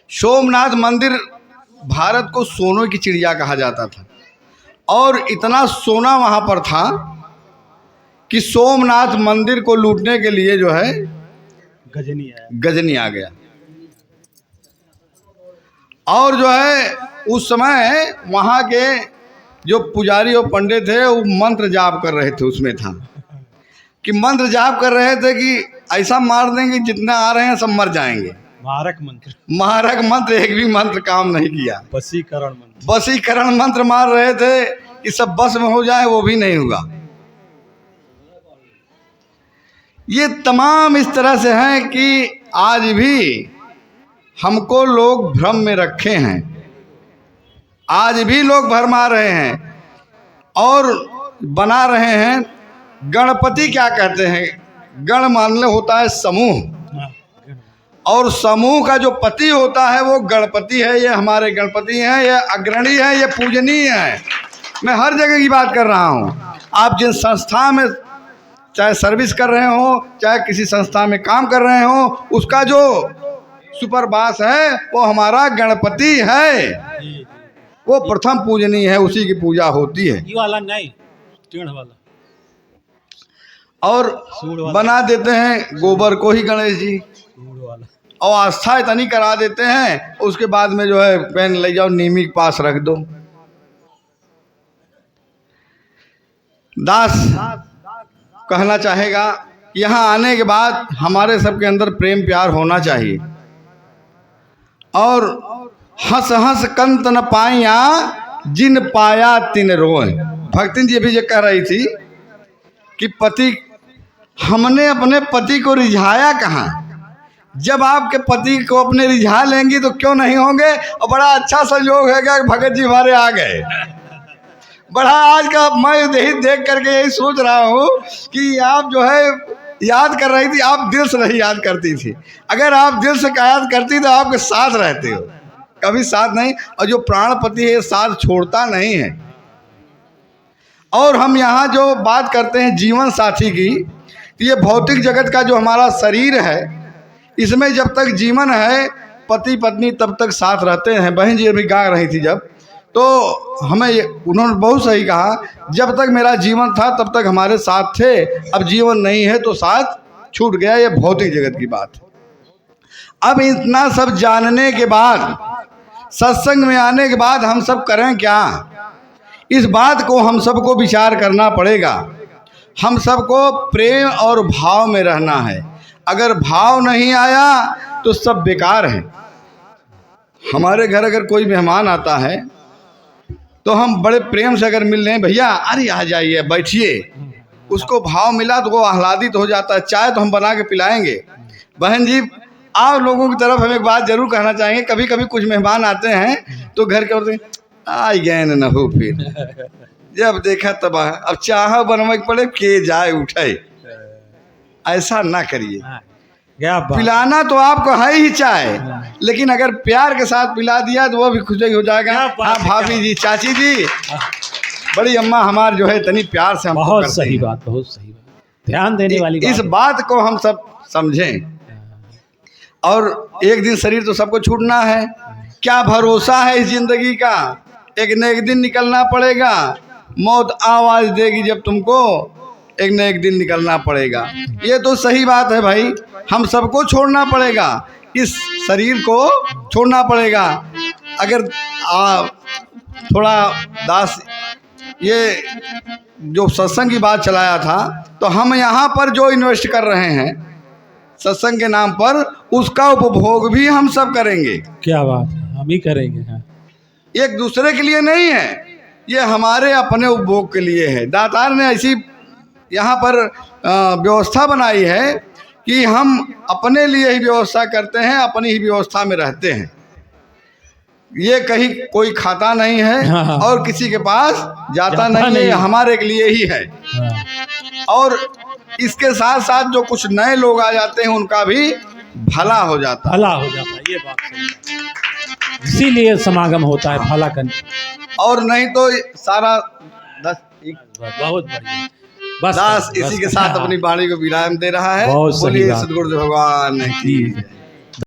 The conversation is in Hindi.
सोमनाथ मंदिर भारत को सोने की चिड़िया कहा जाता था और इतना सोना वहाँ पर था कि सोमनाथ मंदिर को लूटने के लिए जो है गजनी आ गया। और जो है उस समय वहाँ के जो पुजारी और पंडित थे वो मंत्र जाप कर रहे थे। उसमें था कि मंत्र जाप कर रहे थे कि ऐसा मार देंगे जितने आ रहे हैं सब मर जाएंगे। महारक मंत्र एक भी मंत्र काम नहीं किया। वशीकरण मंत्र मार रहे थे कि सब बस में हो जाए, वो भी नहीं हुआ। ये तमाम इस तरह से हैं कि आज भी हमको लोग भ्रम में रखे हैं, आज भी लोग भरमा रहे हैं और बना रहे हैं। गणपति क्या कहते हैं? गण मान ले होता है समूह, और समूह का जो पति होता है वो गणपति है। ये हमारे गणपति हैं, ये अग्रणी है, ये पूजनीय है। मैं हर जगह की बात कर रहा हूँ। आप जिन संस्था में चाहे सर्विस कर रहे हो, चाहे किसी संस्था में काम कर रहे हो, उसका जो सुपरबास है वो हमारा गणपति है। वो प्रथम पूजनीय है, उसी की पूजा होती है। ये वाला नहीं, टेढ़ वाला। और बना देते हैं गोबर को ही गणेश जी, और आस्था इतनी करा देते हैं, उसके बाद में जो है पेन ले जाओ नीमी के पास रख दो। दास कहना चाहेगा कि यहाँ आने के बाद हमारे सबके अंदर प्रेम प्यार होना चाहिए। और हंस हंस कंत न पाया जिन पाया तिन रोए। भक्तिन जी भी ये कह रही थी कि पति, हमने अपने पति को रिझाया कहाँ? जब आपके पति को अपने रिझा लेंगी तो क्यों नहीं होंगे। और बड़ा अच्छा संयोग है कि भगत जी हमारे आ गए। बड़ा आज का मैं यही देख करके यही सोच रहा हूँ कि आप जो है याद कर रही थी, आप दिल से नहीं याद करती थी। अगर आप दिल से याद करती तो आपके साथ रहते हो, कभी साथ नहीं। और जो प्राणपति है साथ छोड़ता नहीं है। और हम यहाँ जो बात करते हैं जीवन साथी की, तो ये भौतिक जगत का जो हमारा शरीर है, इसमें जब तक जीवन है पति पत्नी तब तक साथ रहते हैं। बहन जी अभी गा रही थी जब, तो हमें उन्होंने बहुत सही कहा, जब तक मेरा जीवन था तब तक हमारे साथ थे, अब जीवन नहीं है तो साथ छूट गया। ये भौतिक जगत की बात है। अब इतना सब जानने के बाद, सत्संग में आने के बाद हम सब करें क्या? इस बात को हम सबको विचार करना पड़ेगा। हम सबको प्रेम और भाव में रहना है। अगर भाव नहीं आया तो सब बेकार है। हमारे घर अगर कोई मेहमान आता है तो हम बड़े प्रेम से अगर मिल लें, भैया अरे आ जाइए बैठिए, उसको भाव मिला तो वो आह्लादित हो जाता है। चाय तो हम बना के पिलाएंगे। बहन जी आप लोगों की तरफ हम एक बात जरूर कहना चाहेंगे, कभी कभी कुछ मेहमान आते हैं तो घर के औरतें आई गए न हो, फिर जब देखा तब अब चाह बनवा पड़े के जाए उठे। ऐसा ना करिए। पिलाना तो आपको है ही चाय, लेकिन अगर प्यार के साथ पिला दिया तो वो भी खुश हो जाएगा। हाँ भाभी जी, चाची जी, बड़ी अम्मा हमार जो है इतनी प्यार से हमको बहुत सही बात, बहुत सही बात, ध्यान देने वाली बात। इस बात को हम सब समझें। और एक दिन शरीर तो सबको छूटना है। क्या भरोसा है इस जिंदगी का? एक न एक दिन निकलना पड़ेगा। मौत आवाज देगी जब तुमको, एक न एक दिन निकलना पड़ेगा। ये तो सही बात है भाई, हम सबको छोड़ना पड़ेगा, इस शरीर को छोड़ना पड़ेगा। अगर थोड़ा दास ये जो सत्संग की बात चलाया था, तो हम यहाँ पर जो इन्वेस्ट कर रहे हैं सत्संग के नाम पर, उसका उपभोग भी हम सब करेंगे। क्या बात है, हम ही करेंगे। हाँ। एक दूसरे के लिए नहीं है, ये हमारे अपने उपभोग के लिए है। दातार ने ऐसी यहाँ पर व्यवस्था बनाई है कि हम अपने लिए ही व्यवस्था करते हैं, अपनी ही व्यवस्था में रहते हैं। ये कहीं कोई खाता नहीं है। हाँ। और किसी के पास जाता नहीं है, हमारे के लिए ही है। हाँ। और इसके साथ साथ जो कुछ नए लोग आ जाते हैं उनका भी भला हो जाता है। भला हो जाता है, ये बात सही। इसीलिए समागम होता है भला करने। और नहीं तो सारा बहुत बढ़िया। दास इसी के साथ अपनी वाणी को विराम दे रहा है। बोलिए सद्गुरुदेव भगवान की।